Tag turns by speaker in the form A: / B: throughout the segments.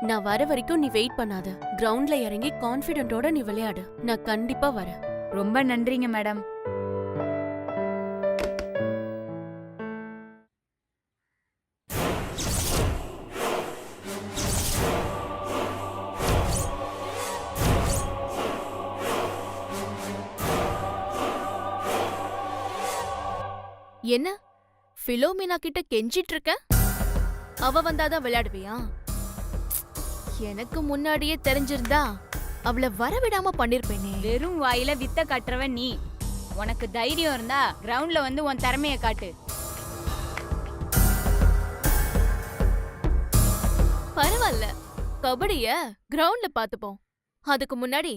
A: நான் வர வரைக்கும் நீ வெயிட் பண்ணாத. கிரவுண்ட்ல இறங்கி கான்ஃபிடென்ட்டோட நீ விளையாடு. நான் கண்டிப்பா வரேன்.
B: ரொம்ப நன்றிங்க மேடம்.
A: என்ன பிலோமினா கிட்ட கெஞ்சிட்டு இருக்க? அவ வந்தாதான் விளையாடுவியா? எனக்கு முன்னாடியே தெரிஞ்சிருந்தா அவளை வரவிடாம பண்ணிருப்பேனே.
B: வெறும் வாயில வித்த கட்டுறவன் நீ. உனக்கு தைரியம் இருந்தா கிரவுண்ட்ல வந்து உன் திறமைய காட்டு.
A: பரவாயில்ல, கபடிய கிரவுண்ட்ல பாத்துப்போம். அதுக்கு முன்னாடி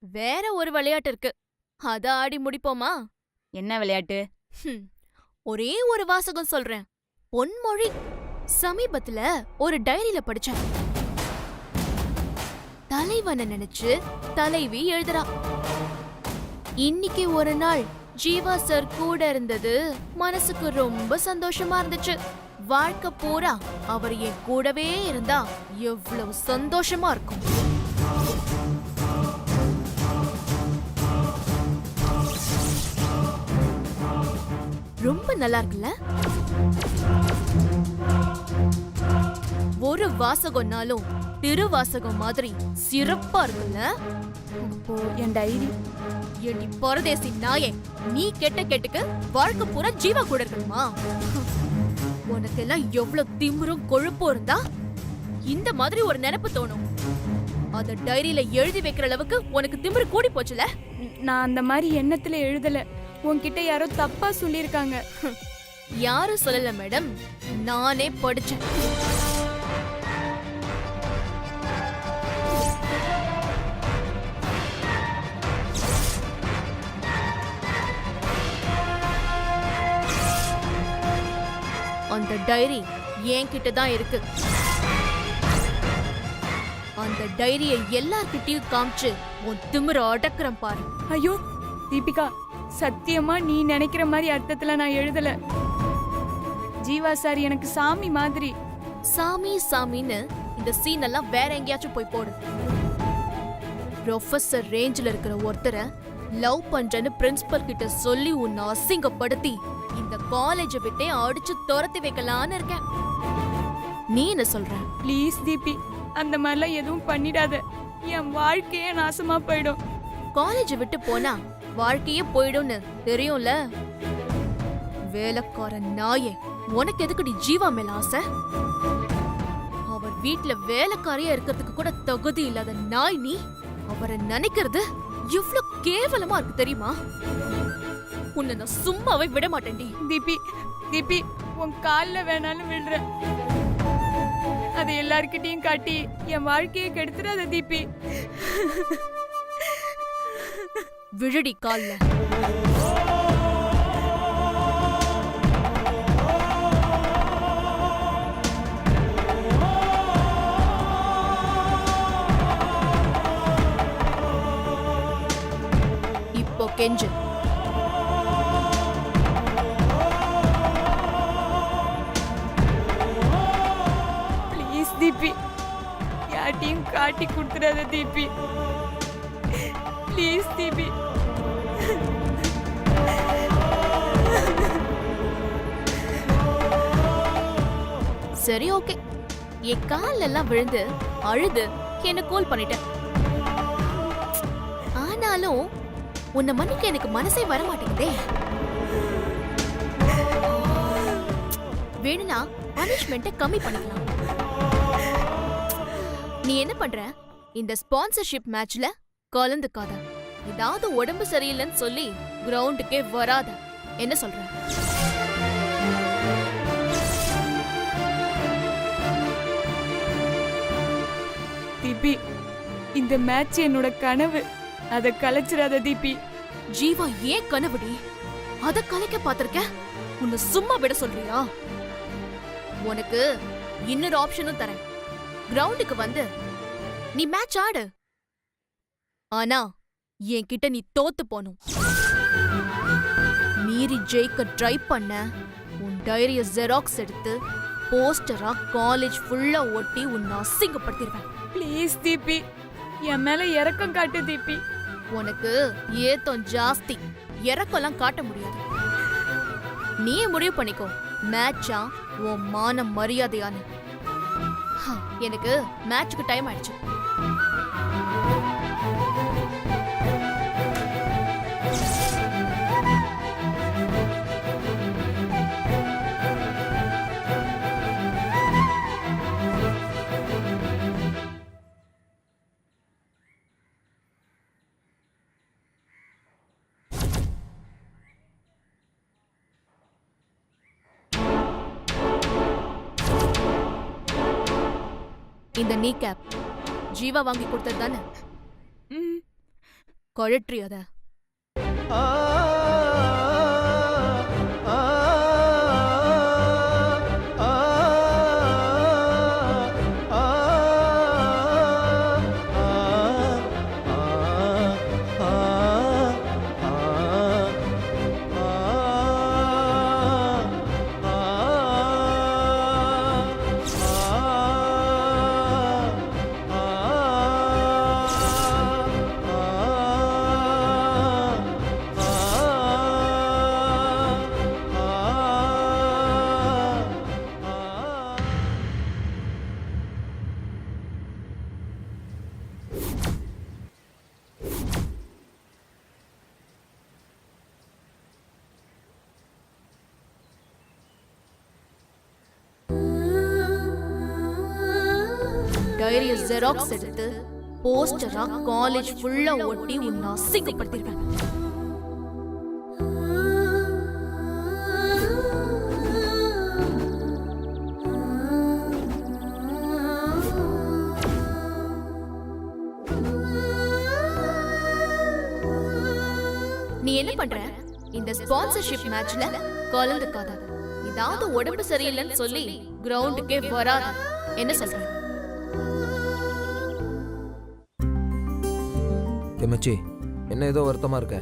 A: வேற ஒரு விளையாட்டு இருக்கு, அத ஆடி முடிப்போமா?
B: என்ன விளையாட்டு?
A: ஒரே ஒரு வாசகம் சொல்றேன், பொன்மொழி. சமீபத்துல ஒரு டைரியில படிச்சேன். தலைவனை நினைச்சு தலைவி எழுதுறா. இன்னைக்கு ஒரு நாள் ஜீவா சார் கூட இருந்தது மனசுக்கு ரொம்ப சந்தோஷமா இருந்துச்சு. வாழ்க்கை பூரா அவர் என் கூடவே இருந்தா எவ்வளவு சந்தோஷமா இருக்கும். ரொம்ப நல்லா இருக்குல்ல? ஒரு வாசகம்னாலும் திருவாசகம் மாதிரி சிறப்பா இருக்குல்ல?
B: அப்போ என் டைரி.
A: ஏடி பரதேசி நாயே, நீ கெட்ட கெட்டுக்கு வாழ்க்கை பூரா ஜீவா கூட இருக்கணுமா? உனக்கெல்லாம் எவ்வளவு திமிரும் கொழுப்பும் இருந்தா இந்த மாதிரி ஒரு நினைப்பு தோணும். அத டைரியில எழுதி வைக்கிற அளவுக்கு உனக்கு திமிரு கூடி போச்சுல?
B: நான் அந்த மாதிரி எண்ணத்துல எழுதல. உன்கிட்ட யாரோ தப்பா சொல்லிருக்காங்க.
A: யாரும் சொல்லல மேடம், நானே படிச்சேன். அந்த டைரி என்கிட்ட தான் இருக்கு. அந்த டைரியை எல்லார்கிட்டயும் காமிச்சு உன் திமிர அடக்குறேன் பாரு.
B: ஐயோ தீபிகா, சத்தியமா நீ நினைக்கிற மாதிரி அர்த்தத்துல நான் எழுதல. ஜீவா சார் எனக்கு சாமி மாதிரி.
A: சாமி சாமின்னு இந்த சீன் எல்லாம் வேற எங்கேயாச்சும் போய் போடு. ப்ரொஃபசர் ரேஞ்சில இருக்கிற ஒருத்தரை லவ் பண்றேன்னு பிரின்சிபல் கிட்ட சொல்லி உன்னை அசிங்கப்படுத்தி இந்த காலேஜை விட்டே அடிச்சு துரத்தி வைக்கலான்னு இருக்கேன். நீ என்ன சொல்ற?
B: ப்ளீஸ் தீபி, அந்த மாதிரிலாம் எதுவும் பண்ணிடாத. என் வாழ்க்கையே நாசமா போயிடும்.
A: காலேஜை விட்டு போனா வாழ்க்கையே போயிடும்னு தெரியும்ல? வேலைக்கார நாயே, உனக்கு எதுக்குடி ஜீவா மேல ஆசை? அவர் வீட்டுல வேலைக்காரியா இருக்கிறதுக்கு கூட தகுதி இல்லாத நாய் நீ. அவரை நினைக்கிறது எவ்வளவு கேவலமா இருக்கு தெரியுமா? உன்னை நான் சும்மாவே விட மாட்டேன்டி.
B: தீபி தீபி, உன் கால்ல வேணாலும் விழுறேன். அதை எல்லார்கிட்டையும் காட்டி என் வாழ்க்கையை கெடுத்துறாத தீபி.
A: விழுடி கால்ல. இப்போ கெஞ்சு.
B: ப்ளீஸ் தீபி, யார்ட்டையும் காட்டி கொடுத்துடாத தீபி. ப்ளீஸ் தீபி.
A: சரி ஓகே, என் கால் எல்லாம் விழுந்து அழுது என்ன கூல் பண்ணிட்டேன். ஆனாலும் உன்னை மன்னிக்க எனக்கு மனசே வர மாட்டேங்குதே. வேணும்னா பனிஷ்மெண்ட்டை கம்மி பண்ணிக்கலாம். நீ என்ன பண்ற? இந்த ஸ்பான்சர்ஷிப் மேட்ச்ல கலந்துக்காத. ஏதாவது உடம்பு சரியில்லைன்னு சொல்லி கிரவுண்டுக்கே வராத. என்ன சொல்ற?
B: தீபி, இந்த மேட்ச் என்னோட கனவு. அத கலைச்சிடாத தீபி.
A: ஜீவா ஏன் கனவுடி? அத கலைக்க பாத்திருக்க. உன்னை சும்மா விட சொல்றியா? உனக்கு இன்னொரு ஆப்ஷனும் தரேன். கிரவுண்டுக்கு வந்து நீ மேட்ச் ஆடு. ஆனா என்கிட்ட நீ தோத்து போனும். மீறி ஜெயிக்க ட்ரை பண்ண உன் டைரிய ஜெராக்ஸ் எடுத்து போஸ்டரா காலேஜ் ஃபுல்லா ஒட்டி உன்னை அசிங்கப்படுத்திடுவேன்.
B: ப்ளீஸ் தீபி, என் மேல இறக்கம் காட்டு தீபி.
A: உனக்கு ஏத்தம் ஜாஸ்தி, இறக்கெல்லாம் காட்ட முடியாது. நீயே முடிவு பண்ணிக்கோ, மேட்சா உன் மான மரியாதையானு. எனக்கு மேட்சுக்கு டைம் ஆயிடுச்சு. இந்த நீ கேப் ஜீவா வாங்கி கொடுத்தது தானே? கொழற்றி அத. டைரிய ஜெராக்ஸ் எடுத்து போஸ்டரா காலேஜ் ஃபுல்லா ஒட்டி உன்னை அசிங்கப்படுத்திடுவேன். நீ என்ன பண்ற? இந்த ஸ்பான்சர்ஷிப் மேட்ச்ல கலந்துக்காத. இதாவது உடம்பு சரியில்லைன்னு சொல்லி கிரவுண்டுக்கே வராத. என்ன சொல்ற?
C: மச்சி, என்ன ஏதோ வருத்தமா இருக்க?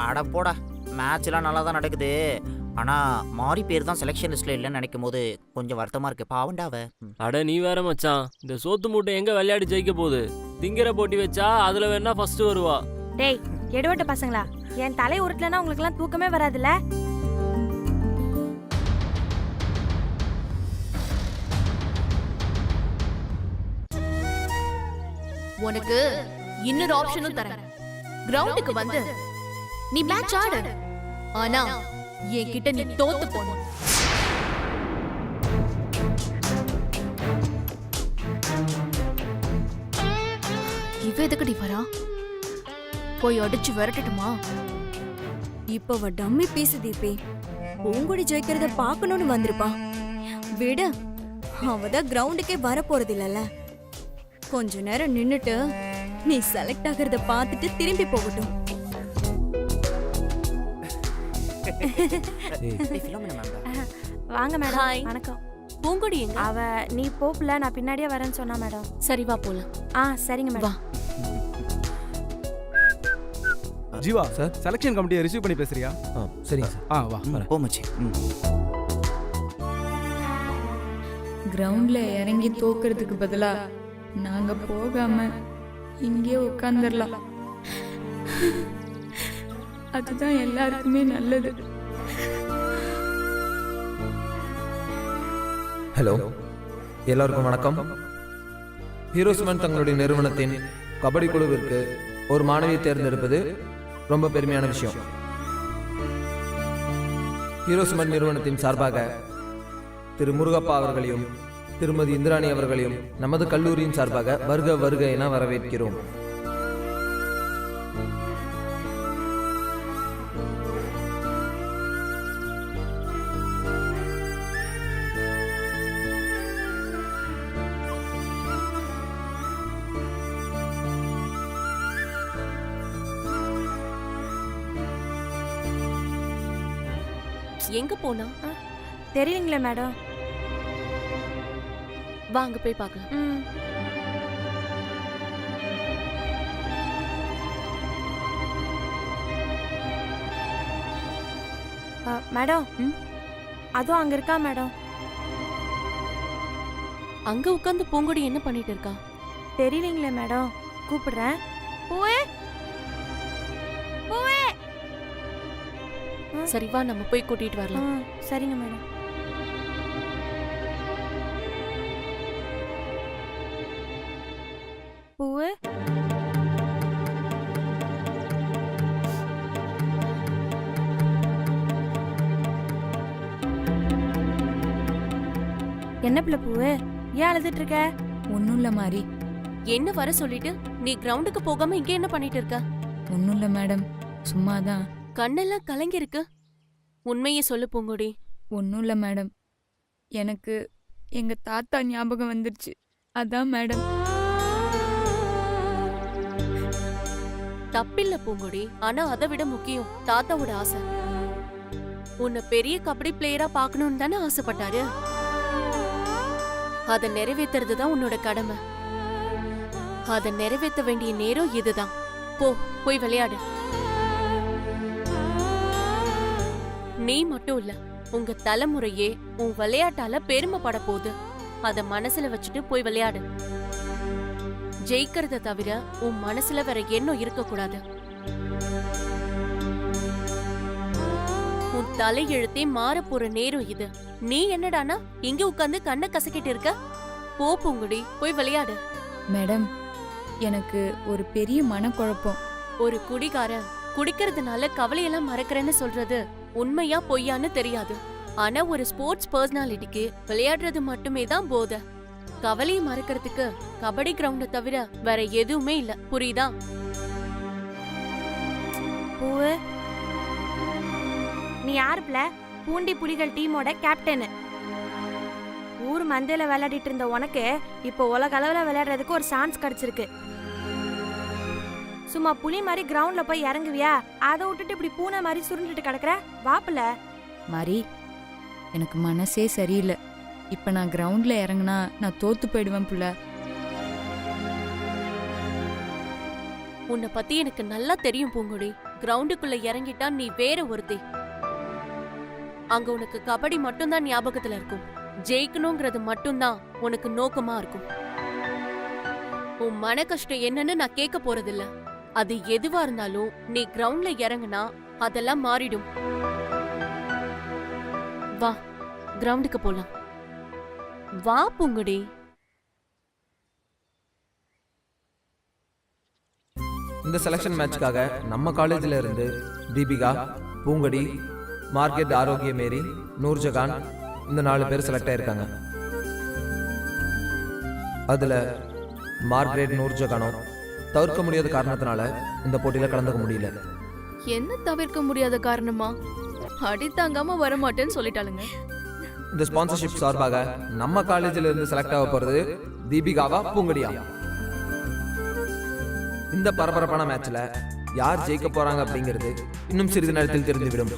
D: அட போடா, மேட்ச்லாம் நல்லா தான் நடக்குது. ஆனால் மாறி பேர் தான் செலெக்ஷன் லிஸ்ட்டில் இல்லைன்னு நினைக்கும் போது கொஞ்சம் வருத்தமாக இருக்கு. பாவண்டாவ.
E: அட நீ வேற மச்சான், இந்த சோத்து மூட்டை எங்க விளையாடி ஜெயிக்க போகுது? திங்கிற போட்டி வச்சா அதுல வேணா ஃபர்ஸ்ட் வருவா.
F: டேய் எடுவட்ட பசங்களா, என் தலை உருட்டலன்னா உங்களுக்கு எல்லாம் தூக்கமே வராதுல்ல?
A: உனக்கு இன்னொரு ஆப்ஷனும் தரேன். கிரவுண்டுக்கு வந்து நீ மேட்ச் ஆடு, ஆனா என்கிட்ட நீ தோத்து போகணும். இவ எதுக்கடி வரா? போய் அடிச்சு விரட்டட்டுமா?
G: இப்ப அவ டம்மி பீஸ் தீபி. பூங்குடி ஜெயிக்கிறத பாக்கணும்னு வந்திருப்பா. விடு, அவதான் கிரவுண்டுக்கே வர போறது இல்லல. கொஞ்ச நேரம் நின்னுட்டு நீ செலக்ட் ஆகிறத பார்த்துட்டு திரும்பி போகட்டும்.
F: வாங்க மேடம். வணக்கம்.
A: பூங்குடி எங்க?
F: அவ நீ போப்ல, நான் பின்னாடியே வரேன்னு சொன்னா மேடம்.
A: சரி வா போலாம்.
F: சரிங்க மேடம்.
H: ஜீவா சார், செலக்ஷன் கமிட்டியை ரிசீவ் பண்ணி பேசுறியா?
C: சரிங்க சார்.
H: வா
D: போமச்சி.
B: கிரவுண்ட்ல இறங்கி தோக்கிறதுக்கு பதிலா நாங்க போகாம இங்கே உட்கார்ந்துடலாம். அதுதான் எல்லாருக்குமே நல்லது.
C: ஹலோ, எல்லாருக்கும் வணக்கம். ஹீரோஸ்மேன் தங்களுடைய நிறுவனத்தின் கபடி குழுவிற்கு ஒரு மாணவியை தேர்ந்தெடுப்பது ரொம்ப பெருமையான விஷயம். ஹீரோஸ்மேன் நிறுவனத்தின் சார்பாக திரு முருகப்பா அவர்களையும் திருமதி இந்திராணி அவர்களையும் நமது கல்லூரியின் சார்பாக வருக வருக என வரவேற்கிறோம்.
A: எங்க போனா
F: தெரியலங்களே மேடம்.
A: வாங்க போய் பார்க்கலாம்.
F: மேடம் அதுவும் அங்க இருக்கா மேடம்.
A: அங்க உட்கார்ந்து பூங்கொடி என்ன பண்ணிட்டு இருக்கா?
F: தெரியலீங்களே மேடம், கூப்பிடுறேன். பூவே, பூவே.
A: சரி வா நம்ம போய் கூட்டிட்டு வரலாம்.
F: சரிங்க மேடம். பூவே, என்ன பிள்ளை பூவே, ஏன் அழுதுட்டு இருக்க?
I: ஒன்றும் இல்லை மாறி,
A: என்ன வர சொல்லிட்டு நீ கிரவுண்டுக்கு போகாம இங்க என்ன பண்ணிட்டு இருக்க?
I: ஒன்றும் இல்லை மேடம், சும்மா தான்.
A: கண்ணெல்லாம் கலங்கி இருக்கு. உண்மையை சொல்லு பூங்கொடி.
I: ஒன்றும் இல்லை மேடம், எனக்கு எங்க தாத்தா ஞாபகம் வந்துருச்சு, அதான் மேடம்.
A: தப்பில்ல பூங்கொடி, ஆனா அதை விட முக்கியம் தாத்தாவோட ஆசை. உன்னை பெரிய கபடி பிளேயரா பாக்கணும்னு தானே ஆசைப்பட்டாரு. அதை நிறைவேத்துறது தான் உன்னோட கடமை. அதை நிறைவேற்ற வேண்டிய நேரம் இதுதான். போய் விளையாடு. நீ மட்டும் இல்ல, உங்க தலைமுறையே உன் விளையாட்டால பெருமைப்பட போகுது. அத மனசுல வச்சுட்டு போய் விளையாடு. ஜெயிக்கிறத தவிர உன் மனசுல வேற எண்ணம் இருக்க கூடாது. உன் தலையெழுத்தே மாற போற நேரம் இது. நீ என்னடானா இங்க உட்கார்ந்து கண்ணை கசக்கிட்டு இருக்க? போ பூங்குடி, போய் விளையாடு.
I: மேடம், எனக்கு ஒரு பெரிய மனக்குழப்பம்.
A: ஒரு குடிகாரன் குடிக்கிறதுனால கவலையெல்லாம் மறக்கிறேன்னு சொல்றது உண்மையா பொய்யான்னு தெரியாது. ஆனா ஒரு ஸ்போர்ட்ஸ் பர்சனாலிட்டிக்கு விளையாடுறது மட்டுமே தான் போதை. கவலையை மறக்கிறதுக்கு கபடி கிரவுண்ட தவிர வேற எதுவுமே இல்ல, புரியுதா?
F: பூவே, நீ யாரு பிள்ளை? பூண்டி புலிகள் டீமோட கேப்டன். ஊர் மந்தையில விளையாடிட்டு இருந்த உனக்கு இப்போ உலக அளவுல விளையாடுறதுக்கு ஒரு சான்ஸ் கிடைச்சிருக்கு. சும்மா புலி மாதிரி கிரவுண்ட்ல போய் இறங்குவியா? அதை விட்டுட்டு இப்படி பூனை மாதிரி சுருண்டுட்டு கிடக்குற. வாப்புல
I: மாறி, எனக்கு மனசே சரியில்லை. இப்போ நான் கிரவுண்டில் இறங்குனா நான் தோத்து போயிடுவேன் புள்ள.
A: உன்னை பத்தி எனக்கு நல்லா தெரியும் பூங்குடி. கிரவுண்டுக்குள்ள இறங்கிட்டா நீ வேற ஒருத்தி. அங்க உனக்கு கபடி மட்டும்தான் ஞாபகத்துல இருக்கும். ஜெயிக்கணுங்கிறது மட்டும்தான் உனக்கு நோக்கமா இருக்கும். உன் மன கஷ்டம் என்னன்னு நான் கேட்க போறதில்ல. அது எதுவா இருந்தாலும் நீ கிரவுண்ட்ல இறங்குனா அதெல்லாம் மாறிடும். வா, கிரவுண்டுக்கு போலாம். வா பூங்குடி.
C: இந்த செலக்ஷன் மேட்ச்க்காக நம்ம காலேஜில் இருந்து தீபிகா, பூங்கொடி, மார்க்கெட் ஆரோக்கிய மேரி, நூர்ஜகான் இந்த 4 பேர் செலக்ட் ஆயிருக்காங்க. அதில் மார்க்ரெட் நூர்ஜகானும் தவிர்க்க முடியாத காரணத்தினால இந்த போட்டியில் கலந்துக்க முடியல.
A: என்ன தவிர்க்க முடியாத காரணமா? அடி தாங்காம வரமாட்டேன்னு சொல்லிட்டாளுங்க.
C: இந்த ஸ்பான்சர்ஷிப் சார்பாக நம்ம காலேஜில் இருந்து செலக்ட் ஆக போறது தீபிகாவா பூங்கொடியா? இந்த பரபரப்பான மேட்ச்ல யார் ஜெயிக்க போறாங்க அப்படிங்கிறது இன்னும் சிறிது நேரத்தில் தெரிந்துவிடும்.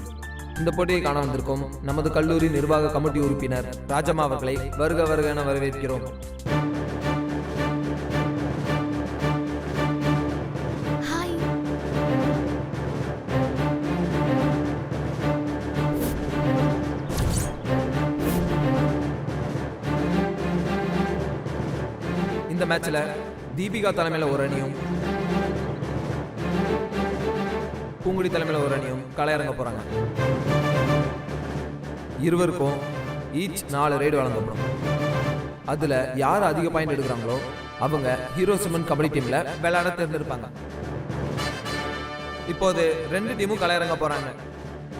C: இந்த போட்டியை காண வந்திருக்கும் நமது கல்லூரி நிர்வாக கமிட்டி உறுப்பினர் ராஜம்மா அவர்களை வருக வருக என வரவேற்கிறோம். இந்த மேட்ச்ல தீபிகா தலைமையில ஒரு அணியும் பூங்குடி தலைமையில ஒரு அணியும் களமிறங்க போறாங்க. இருவருக்கும் ஈச் 4 ரைடு வழங்கப்படும். அதுல யார் அதிக பாயிண்ட் எடுக்கிறாங்களோ அவங்க ஹீரோ சிமன் கபடி டீம்ல விளையாட தேர்ந்தெடுப்பாங்க. இப்போது 2 டீமும் களமிறங்க போறாங்க.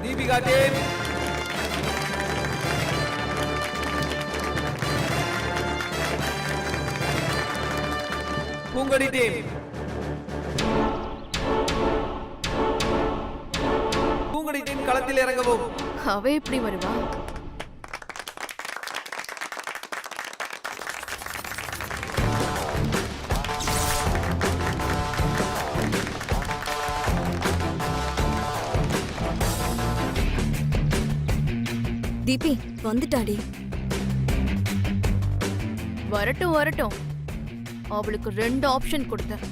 C: தீபிகா டீம் பூங்கொடி டீம். பூங்கொடி டீம் களத்தில் இறங்கவும்.
A: அவ எப்படி வருவா?
G: தீபி வந்துட்டாடி.
A: வரட்டும் வரட்டும். அவளுக்கு 2 ஆப்ஷன் கொடுத்தேன்.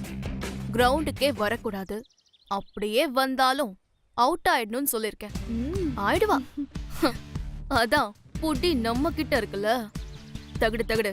A: கிரவுண்டுக்கே வரக்கூடாது, அப்படியே வந்தாலும் அவுட் ஆயிடணும்னு சொல்லிருக்கேன். ஆயிடுவா. அதான் புட்டி நம்ம கிட்ட இருக்குல்ல. தகுடு தகுடு